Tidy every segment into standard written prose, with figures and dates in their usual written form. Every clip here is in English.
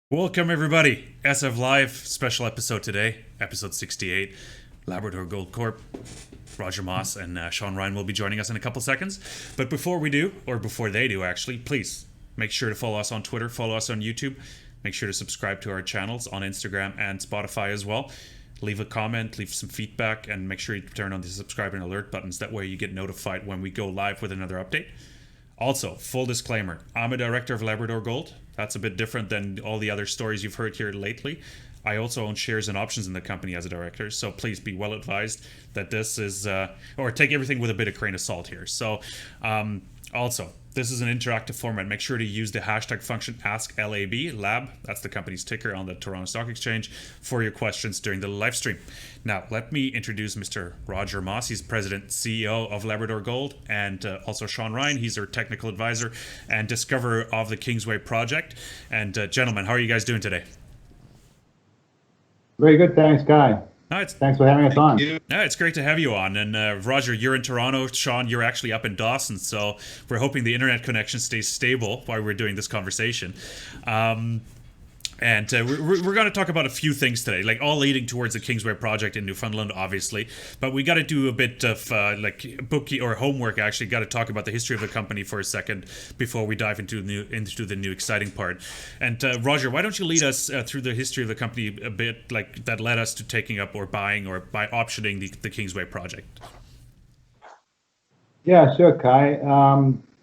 Welcome, everybody. SF Live special episode today, episode 68. Labrador Gold Corp. Roger Moss and Shawn Ryan will be joining us in a couple seconds. But before we do, or before they do actually, please make sure to follow us on Twitter, follow us on YouTube. Make sure to subscribe to our channels on Instagram and Spotify as well. Leave a comment, leave some feedback, and make sure you turn on the subscribe and alert buttons. That way you get notified when we go live with another update. Also, full disclaimer, I'm a director of Labrador Gold. That's a bit different than all the other stories you've heard here lately. I also own shares and options in the company as a director, so please be well advised that this is, or take everything with a bit of grain of salt here. So, also, this is an interactive format. Make sure to use the hashtag function AskLAB, that's the company's ticker on the Toronto Stock Exchange, for your questions during the live stream. Now, let me introduce Mr. Roger Moss. He's President CEO of Labrador Gold, and also Shawn Ryan. He's our technical advisor and discoverer of the Kingsway Project. And gentlemen, how are you guys doing today? Very good, thanks, Guy. Thanks for having us on. It's great to have you on. And Roger, you're in Toronto. Shawn, you're actually up in Dawson. So we're hoping the internet connection stays stable while we're doing this conversation. And we're going to talk about a few things today, like all leading towards the Kingsway Project in Newfoundland, obviously. But we got to do a bit of bookie or homework. Actually, got to talk about the history of the company for a second before we dive into the new exciting part. And Roger, why don't you lead us through the history of the company a bit, like that led us to taking up or buying or by optioning the Kingsway Project? Yeah, sure, Kai.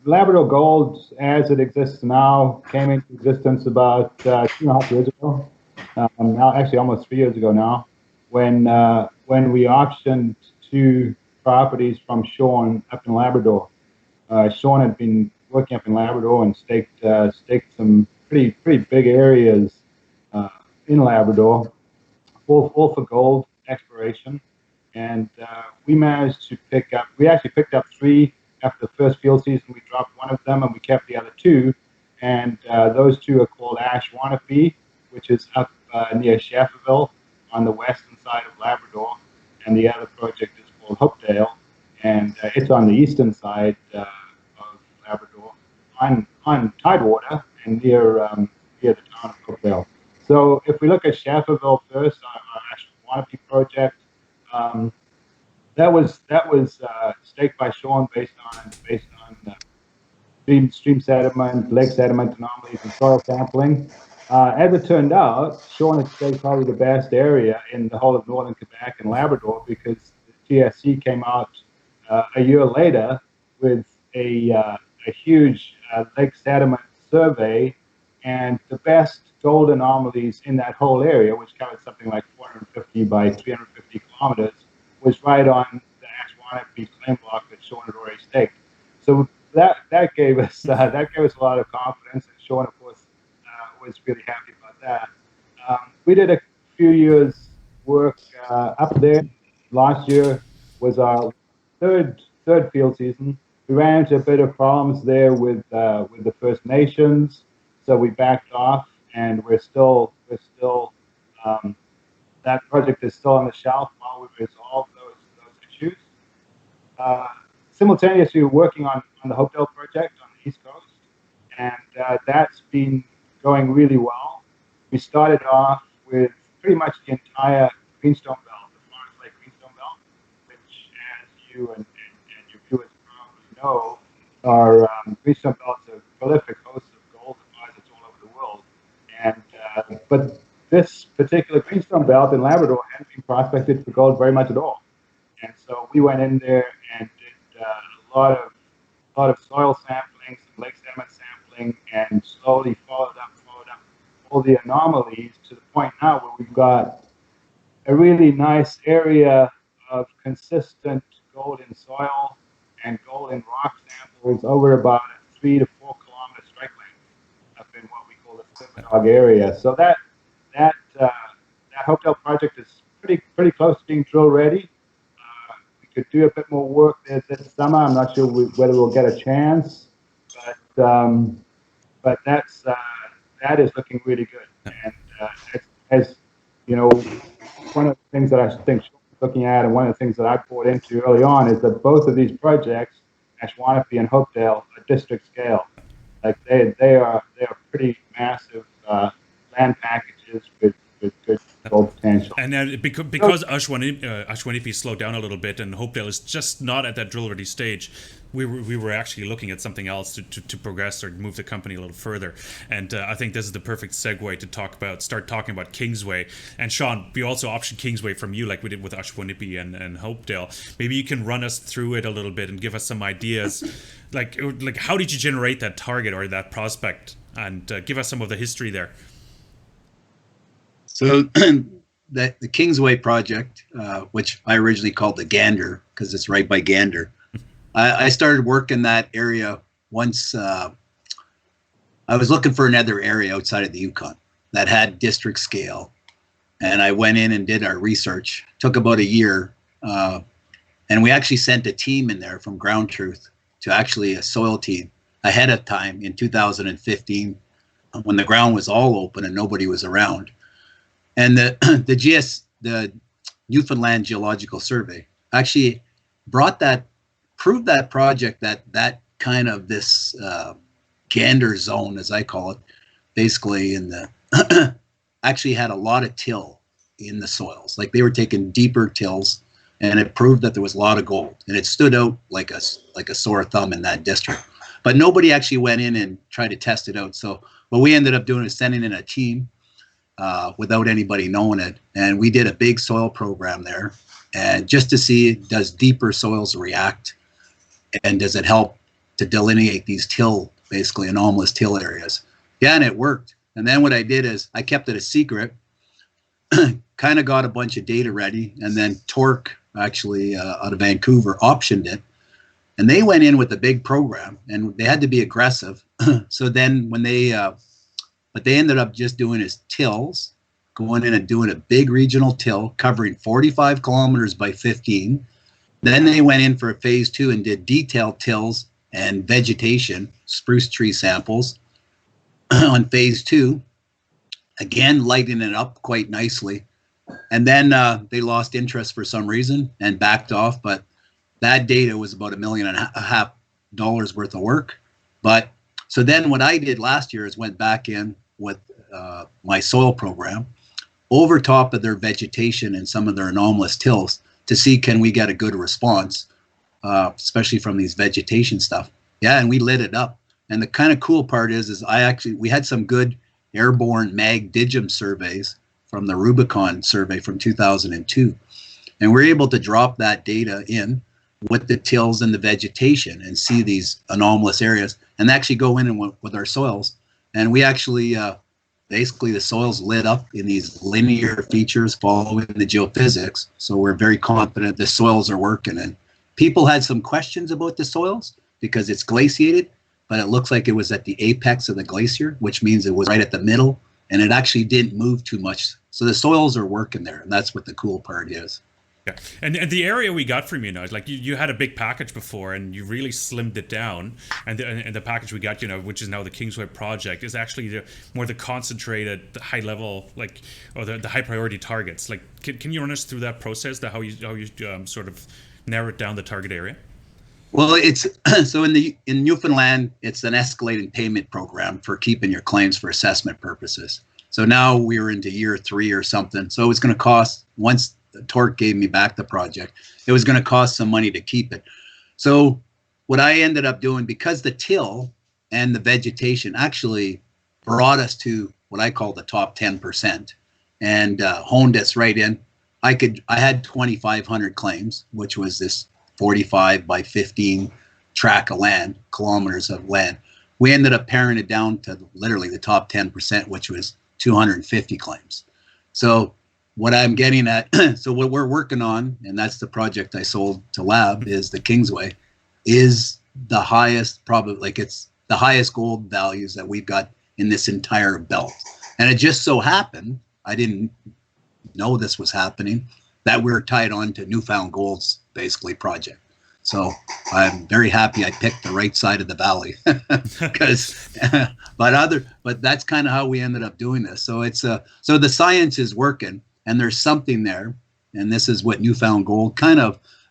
Labrador Gold, as it exists now, came into existence about 2.5 years ago. Now, actually, almost 3 years ago now, when we optioned two properties from Shawn up in Labrador. Shawn had been working up in Labrador and staked some pretty big areas in Labrador, all for gold exploration. And we actually picked up three. After the first field season, we dropped one of them and we kept the other two. And those two are called Ashwanapee, which is up near Shafferville on the western side of Labrador. And the other project is called Hopedale, and it's on the eastern side of Labrador on Tidewater and near the town of Hopedale. So if we look at Shafferville first, our Ashwanapee project, that was staked by Shawn based on stream sediment, lake sediment anomalies, and soil sampling. As it turned out, Shawn had staked probably the best area in the whole of northern Quebec and Labrador, because the TSC came out a year later with a huge lake sediment survey, and the best gold anomalies in that whole area, which covered something like 450 by 350 kilometers, was right on the Ashwanapee claim block that Shawn had already staked. So that gave us a lot of confidence, and Shawn, of course, was really happy about that. We did a few years work up there. Last year was our third field season. We ran into a bit of problems there with the First Nations, so we backed off, and we're still that project is still on the shelf while we resolve those issues. Simultaneously, we're working on the Hopedale project on the East Coast, and that's been going really well. We started off with pretty much the entire Greenstone Belt, the Florence Lake Greenstone Belt, which, as you and your viewers probably know, are Greenstone Belts are prolific hosts of gold deposits all over the world. And but this particular Greenstone Belt in Labrador hadn't been prospected for gold very much at all. And so we went in there and did a lot of soil sampling, some lake sediment sampling, and slowly followed up all the anomalies to the point now where we've got a really nice area of consistent gold in soil and gold in rock samples over about a 3 to 4 kilometer strike length up in what we call the Silverdog area. So that Hopedale project is pretty close to being drill ready. We could do a bit more work there this summer. I'm not sure whether we'll get a chance, but that is looking really good. And as you know, one of the things that I think Shawn's looking at, and one of the things that I poured into early on, is that both of these projects, Ashwanapee and Hopedale, are district scale. Like they are pretty massive land packages with good gold potential. And then because Ashwanipi slowed down a little bit and Hopedale is just not at that drill ready stage, we were actually looking at something else to progress or move the company a little further. And I think this is the perfect segue to start talking about Kingsway. And Shawn, we also optioned Kingsway from you like we did with Ashwanipi and Hopedale. Maybe you can run us through it a little bit and give us some ideas. like how did you generate that target or that prospect? And give us some of the history there. So the Kingsway Project, which I originally called the Gander because it's right by Gander, I started working that area once I was looking for another area outside of the Yukon that had district scale. And I went in and did our research. Took about a year. And we actually sent a team in there from Ground Truth to actually a soil team ahead of time in 2015 when the ground was all open and nobody was around. And the Newfoundland Geological Survey actually proved that project that kind of this Gander zone, as I call it, basically in the actually had a lot of till in the soils. Like they were taking deeper tills, and it proved that there was a lot of gold, and it stood out like a sore thumb in that district. But nobody actually went in and tried to test it out. So what we ended up doing is sending in a team without anybody knowing it. And we did a big soil program there, and just to see, does deeper soils react, and does it help to delineate these basically anomalous till areas? Yeah, and it worked. And then what I did is I kept it a secret, kind of got a bunch of data ready, and then Torque actually out of Vancouver optioned it. And they went in with a big program, and they had to be aggressive. So then when what they ended up just doing is tills, going in and doing a big regional till covering 45 kilometers by 15. Then they went in for a phase 2 and did detailed tills and vegetation, spruce tree samples on phase 2, again, lighting it up quite nicely. And then they lost interest for some reason and backed off. But that data was about $1.5 million worth of work. But so then what I did last year is went back in with my soil program over top of their vegetation and some of their anomalous tills to see, can we get a good response, especially from these vegetation stuff. Yeah, and we lit it up. And the kind of cool part is we had some good airborne mag digim surveys from the Rubicon survey from 2002. And we're able to drop that data in with the tills and the vegetation and see these anomalous areas and actually go in and with our soils. And we actually, basically the soils lit up in these linear features following the geophysics. So we're very confident the soils are working. And people had some questions about the soils because it's glaciated, but it looks like it was at the apex of the glacier, which means it was right at the middle, and it actually didn't move too much. So the soils are working there, and that's what the cool part is. Yeah, and the area we got from you now, like you had a big package before, and you really slimmed it down. And the package we got, which is now the Kingsway Project, is actually more the concentrated, the high level, or the high priority targets. Like, can you run us through that process, how you sort of narrowed down the target area? Well, it's so in Newfoundland, it's an escalating payment program for keeping your claims for assessment purposes. So now we're into year 3 or something. So it's going to cost, once Torque gave me back the project, it was going to cost some money to keep it. So what I ended up doing, because the till and the vegetation actually brought us to what I call the top 10% and honed us right in. I had 2,500 claims, which was this 45 by 15 tract of land, kilometers of land. We ended up paring it down to literally the top 10%, which was 250 claims. So what I'm getting at, so what we're working on, and that's the project I sold to Lab, is the Kingsway, is the highest, probably, like it's the highest gold values that we've got in this entire belt. And it just so happened, I didn't know this was happening, that we're tied on to Newfound Gold's basically project. So I'm very happy I picked the right side of the valley, because, but that's kind of how we ended up doing this. So so the science is working, and there's something there, and this is what Newfound Gold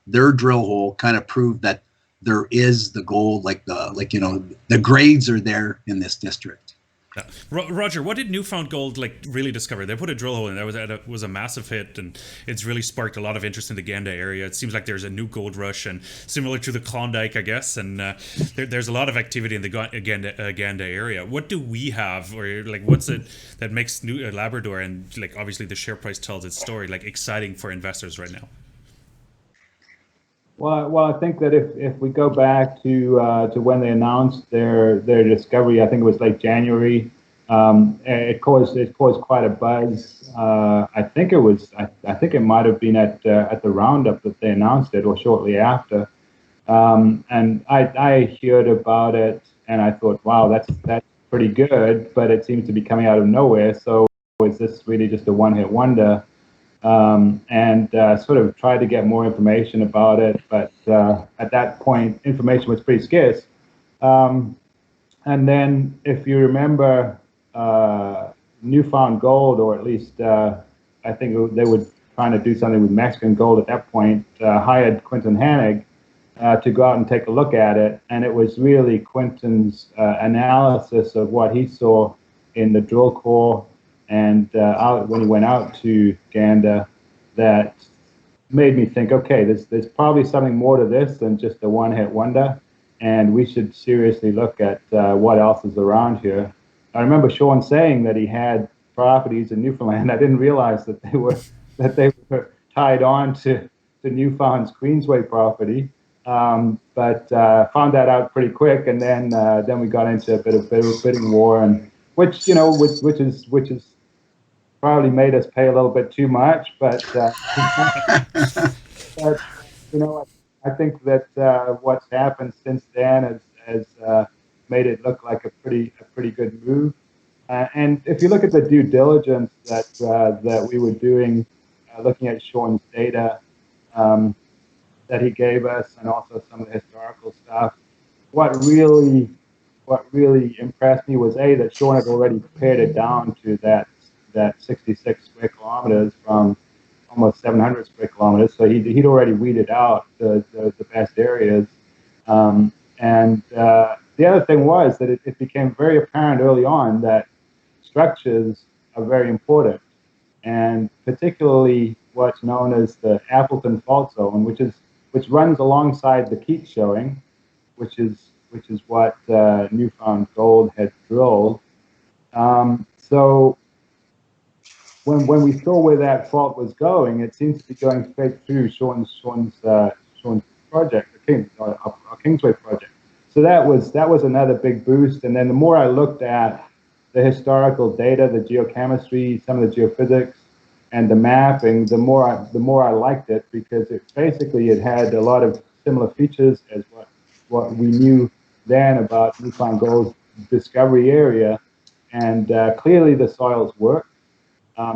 their drill hole kind of proved that there is the gold, the grades are there in this district. Yeah. Roger, what did Newfound Gold really discover? They put a drill hole in. That was a massive hit, and it's really sparked a lot of interest in the Ganda area. It seems like there's a new gold rush, and similar to the Klondike, I guess. And there's a lot of activity in the Ganda area. What do we have, or what's it that makes Labrador, and obviously the share price tells its story, exciting for investors right now? Well, I think that if we go back to when they announced their discovery, I think it was late January. It caused quite a buzz. I think it might have been at the roundup that they announced it, or shortly after. And I heard about it, and I thought, wow, that's pretty good. But it seems to be coming out of nowhere. So is this really just a one-hit wonder? And sort of tried to get more information about it, but at that point, information was pretty scarce. And then, if you remember, Newfound Gold, or at least I think they were trying to do something with Mexican gold at that point, hired Quinton Hanig to go out and take a look at it. And it was really Quinton's analysis of what he saw in the drill core and when he went out to Ganda, that made me think, okay, there's probably something more to this than just a one-hit wonder, and we should seriously look at what else is around here. I remember Shawn saying that he had properties in Newfoundland. I didn't realize that they were tied on to Newfound's Kingsway property, but found that out pretty quick, and then we got into a bit of bidding war, and which is probably made us pay a little bit too much, but but I think that what's happened since then has made it look like a pretty good move. And if you look at the due diligence that we were doing, looking at Shawn's data that he gave us, and also some of the historical stuff, what really impressed me was that Shawn had already pared it down to that 66 square kilometers from almost 700 square kilometers. So he'd already weeded out the best areas. And the other thing was that it became very apparent early on that structures are very important, and particularly what's known as the Appleton Fault Zone, which runs alongside the Keats showing, which is what Newfound Gold had drilled. So when we saw where that fault was going, it seems to be going straight through Shawn's project, our Kingsway project. So that was another big boost. And then the more I looked at the historical data, the geochemistry, some of the geophysics, and the mapping, the more I liked it, because it had a lot of similar features as what we knew then about Newfound Gold's discovery area, and clearly the soils work.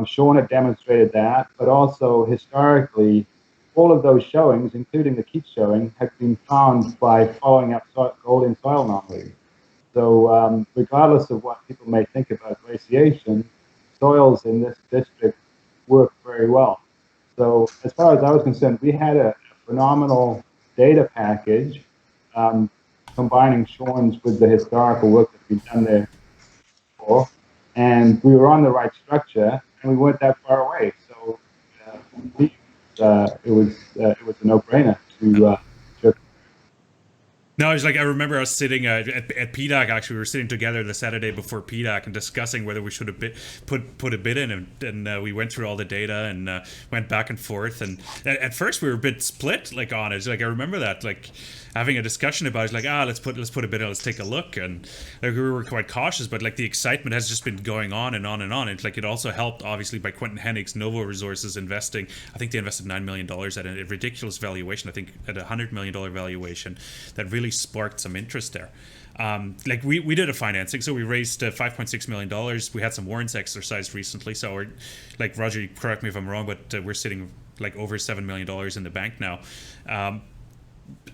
Shawn had demonstrated that, but also historically, all of those showings, including the Keats showing, have been found by following up gold in soil anomalies. So regardless of what people may think about glaciation, soils in this district work very well. So as far as I was concerned, we had a phenomenal data package, combining Shawn's with the historical work that's been done there before, and we were on the right structure, and we weren't that far away. So it was a no-brainer to. No, I remember us sitting at PDAC. Actually, we were sitting together the Saturday before PDAC and discussing whether we should have put a bid in, and we went through all the data and went back and forth. And at first, we were a bit split on it. I remember that having a discussion about it. Let's put a bid in, let's take a look. And we were quite cautious, but the excitement has just been going on and on and on. And it also helped obviously by Quinton Henig's Novo Resources investing. I think they invested $9 million at a ridiculous valuation. I think at a $100 million valuation that really sparked some interest there. We did a financing, so we raised $5.6 million. We had some warrants exercised recently, so we're Roger, correct me if I'm wrong, but we're sitting over $7 million in the bank now.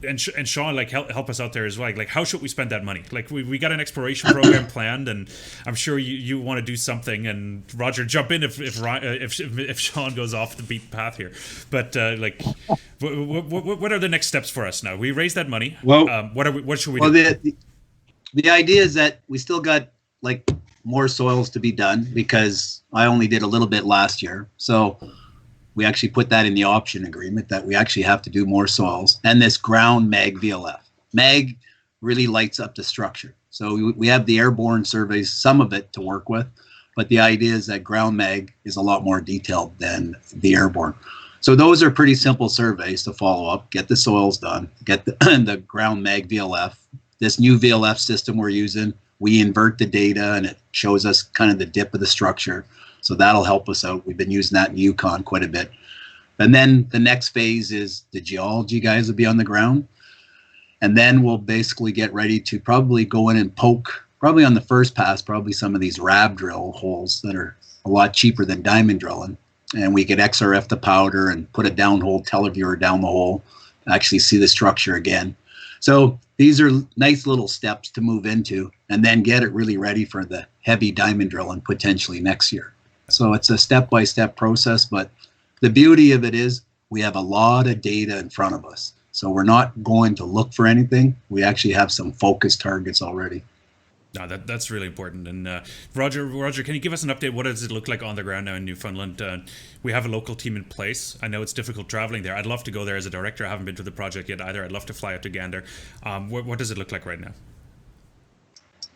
And Shawn, help us out there as well. How should we spend that money? We got an exploration program planned, and I'm sure you want to do something. And Roger, jump in if Shawn goes off the beaten path here. But what are the next steps for us now? We raised that money. Well, what should we do? The idea is that we still got more soils to be done because I only did a little bit last year. So we actually put that in the option agreement that we actually have to do more soils and this ground mag VLF. Mag really lights up the structure. So we have the airborne surveys, some of it to work with, but the idea is that ground mag is a lot more detailed than the airborne. So those are pretty simple surveys to follow up, get the soils done, get the ground mag VLF. This new VLF system we're using, we invert the data and it shows us kind of the dip of the structure. So that'll help us out. We've been using that in Yukon quite a bit. And then the next phase is the geology guys will be on the ground. And then we'll basically get ready to probably go in and poke, probably on the first pass, probably some of these RAB drill holes that are a lot cheaper than diamond drilling. And we could XRF the powder and put a downhole televiewer down the hole, actually see the structure again. So these are nice little steps to move into and then get it really ready for the heavy diamond drilling potentially next year. So it's a step-by-step process, but the beauty of it is we have a lot of data in front of us. So we're not going to look for anything. We actually have some focus targets already. No, that's really important. And Roger, can you give us an update? What does it look like on the ground now in Newfoundland? We have a local team in place. I know it's difficult traveling there. I'd love to go there as a director. I haven't been to the project yet either. I'd love to fly out to Gander. What does it look like right now?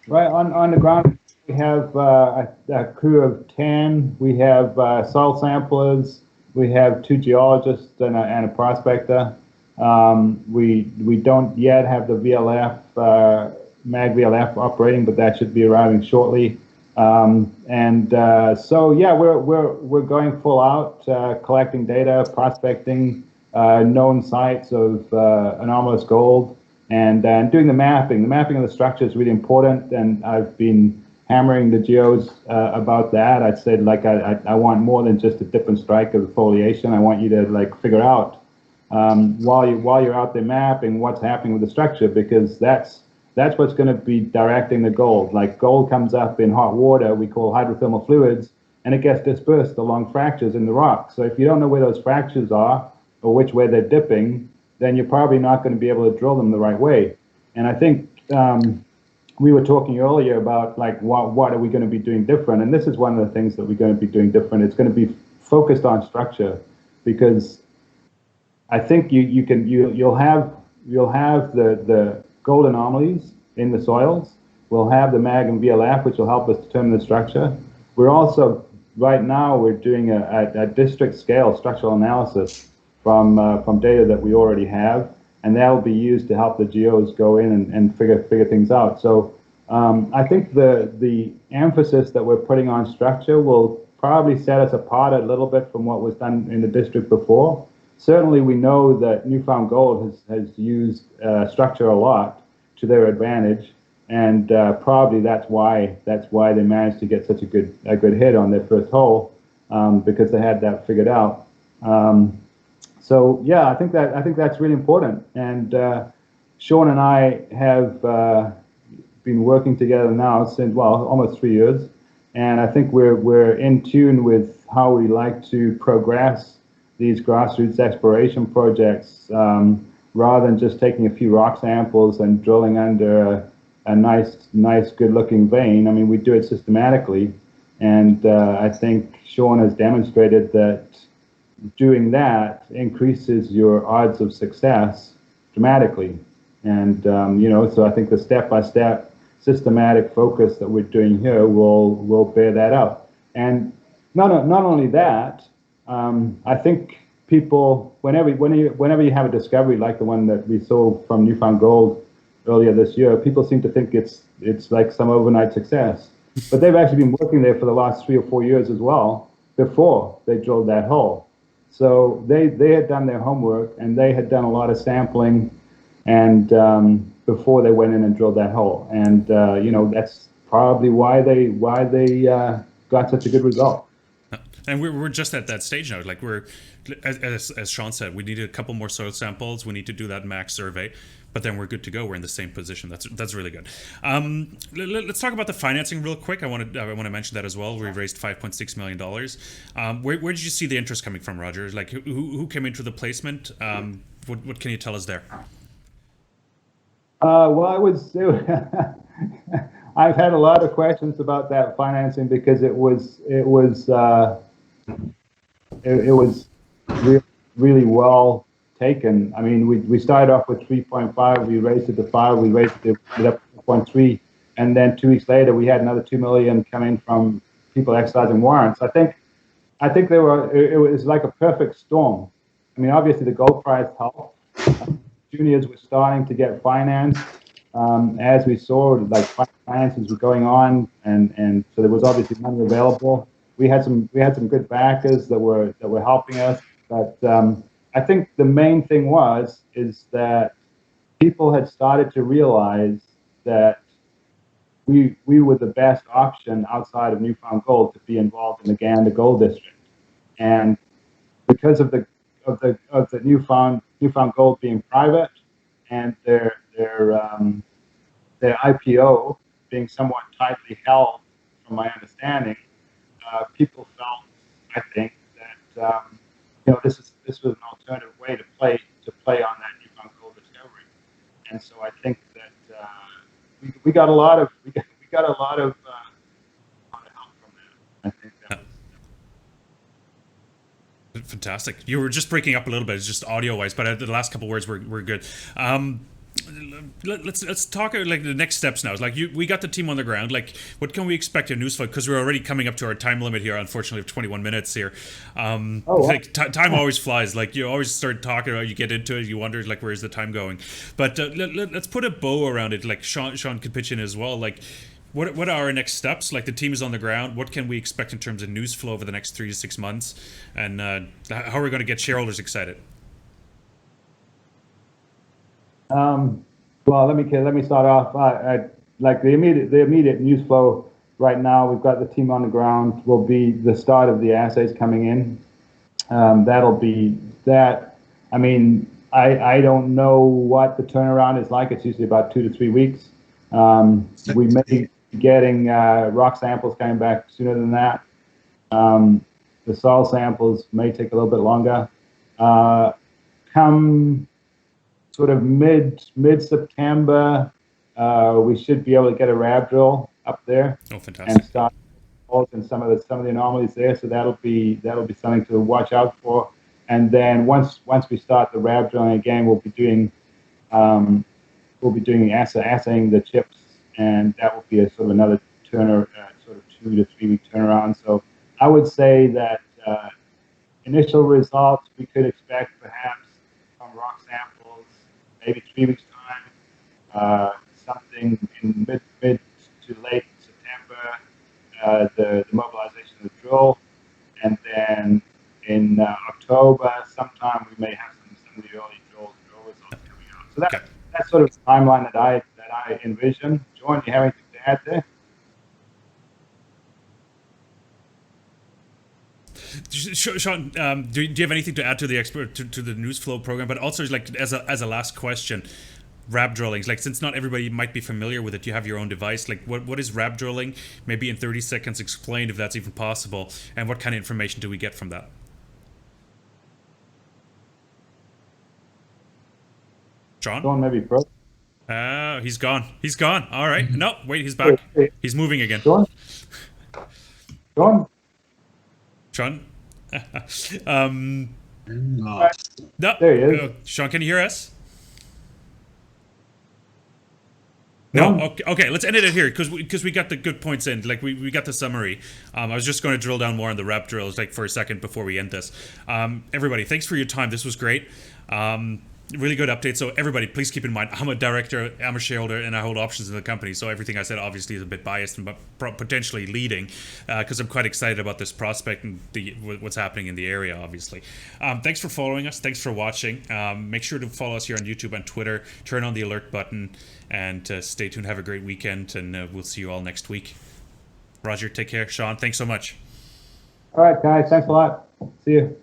Right, on the ground, we have a crew of 10. We have soil samplers. We have 2 geologists and a prospector. We don't yet have the VLF, mag VLF operating, but that should be arriving shortly. So yeah, we're going full out, collecting data, prospecting known sites of anomalous gold, and doing the mapping. The mapping of the structure is really important, and I've been hammering the geos about that. I said, like, I want more than just a dip and strike of the foliation. I want you to, like, figure out while you're out there mapping what's happening with the structure, because that's what's going to be directing the gold. Like, gold comes up in hot water, we call hydrothermal fluids, and it gets dispersed along fractures in the rock. So if you don't know where those fractures are or which way they're dipping, then you're probably not going to be able to drill them the right way. And I think we were talking earlier about, like, what are we going to be doing different? And this is one of the things that we're going to be doing different. It's going to be focused on structure, because I think you'll have the gold anomalies in the soils. We'll have the mag and VLF, which will help us determine the structure. We're also, right now, we're doing a district scale structural analysis from data that we already have, and that'll be used to help the geos go in and figure things out. So I think the emphasis that we're putting on structure will probably set us apart a little bit from what was done in the district before. Certainly, we know that Newfound Gold has used structure a lot to their advantage, and probably that's why they managed to get such a good hit on their first hole, because they had that figured out. So yeah, I think that's really important. And Shawn and I have been working together now since, well, almost 3 years, and I think we're in tune with how we like to progress these grassroots exploration projects, rather than just taking a few rock samples and drilling under a nice good-looking vein. I mean, we do it systematically, and I think Shawn has demonstrated that doing that increases your odds of success dramatically. And so I think the step-by-step systematic focus that we're doing here will bear that out. And not only that, I think people, whenever you have a discovery like the one that we saw from Newfound Gold earlier this year, people seem to think it's like some overnight success. But they've actually been working there for the last 3 or 4 years as well before they drilled that hole. So they had done their homework, and they had done a lot of sampling, and before they went in and drilled that hole. And that's probably why they got such a good result. And we're just at that stage now. Like, we're, as Shawn said, we need a couple more soil samples. We need to do that max survey, but then we're good to go. We're in the same position. That's really good. Let's talk about the financing real quick. I want to mention that as well. We raised $5.6 million. Where did you see the interest coming from, Roger? Like, who came into the placement? What can you tell us there? Well, I've had a lot of questions about that financing because it was really, really well taken. I mean, we started off with 3.5, we raised it to 5, we raised it up to 4.3, and then 2 weeks later we had another 2 million coming from people exercising warrants. I think it was like a perfect storm. I mean, obviously the gold price helped. Juniors were starting to get financed as we saw, like finances were going on, and so there was obviously money available. We had some good backers that were helping us, but I think the main thing is that people had started to realize that we were the best option outside of Newfound Gold to be involved in the Gander Gold District, and because of the Newfound Gold being private and their IPO being somewhat tightly held, from my understanding, people felt, I think, that this was an alternative way to play on that Newfound Gold discovery, and so I think that we got a lot of help from that. I think that. Fantastic. You were just breaking up a little bit, it's just audio-wise, but the last couple of words were good. Let's talk like the next steps now. Like we got the team on the ground. Like, what can we expect in news flow? Because we're already coming up to our time limit here, unfortunately, of 21 minutes here. Like time always flies. Like you always start talking about, you get into it, you wonder like where's the time going. But let's put a bow around it. Like Shawn could pitch in as well. Like, what are our next steps? Like the team is on the ground. What can we expect in terms of news flow over the next 3 to 6 months? And how are we going to get shareholders excited? Well, let me start off. Like the immediate news flow right now. We've got the team on the ground. Will be the start of the assays coming in. That'll be that. I mean, I don't know what the turnaround is like. It's usually about 2 to 3 weeks. We may be getting rock samples coming back sooner than that. The soil samples may take a little bit longer. Come sort of mid-September, we should be able to get a RAB drill up there. Oh, fantastic! And start in some of the anomalies there. So that'll be something to watch out for. And then once we start the RAB drilling again, we'll be doing assaying the chips, and that will be a sort of another sort of 2 to 3 week turnaround. So I would say that initial results we could expect perhaps from rock samples, maybe 3 weeks time, something in mid to late September, the mobilization of the drill, and then in October sometime we may have some of the early drill results coming out. So that's sort of the timeline that I envision. Shawn, do you have anything to add there? Shawn, do you have anything to add to the to the news flow program? But also, like as a last question, RAB drillings. Like, since not everybody might be familiar with it, you have your own device. Like, what is RAB drilling? Maybe in 30 seconds, explain if that's even possible, and what kind of information do we get from that? Shawn, maybe bro. He's gone. He's gone. All right. No, wait, he's back. He's moving again. Shawn? Shawn? No. There he is. Shawn, can you hear us? No. Okay. Let's end it here because we got the good points in. Like we got the summary. I was just going to drill down more on the RAB drills like for a second before we end this. Everybody, thanks for your time. This was great. Really good update. So everybody, please keep in mind, I'm a director, I'm a shareholder, and I hold options in the company. So everything I said obviously is a bit biased and potentially leading, because I'm quite excited about this prospect and what's happening in the area, obviously. Thanks for following us. Thanks for watching. Make sure to follow us here on YouTube and Twitter. Turn on the alert button and stay tuned. Have a great weekend, and we'll see you all next week. Roger, take care. Shawn, thanks so much. All right, guys. Thanks a lot. See you.